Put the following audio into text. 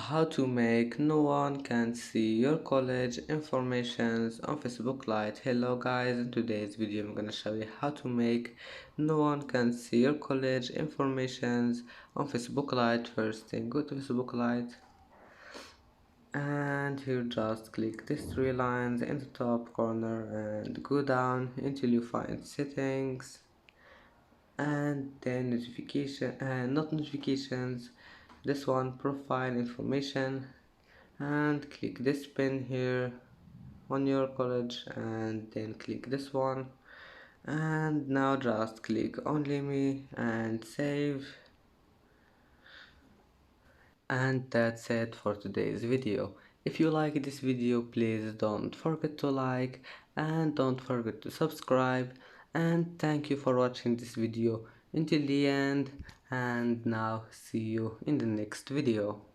How to make no one can see your college informations on Facebook Lite. Hello guys, in today's video I'm gonna show you how to make no one can see your college informations on Facebook Lite. First thing, go to Facebook Lite and here just click these three lines in the top corner and go down until you find settings and then notification and not notifications, this one profile information, and click this pin here on your college and then click this one, and now just click only me and save. And that's it for today's video. If you like this video, please don't forget to like and don't forget to subscribe, and thank you for watching this video until the end, and now see you in the next video.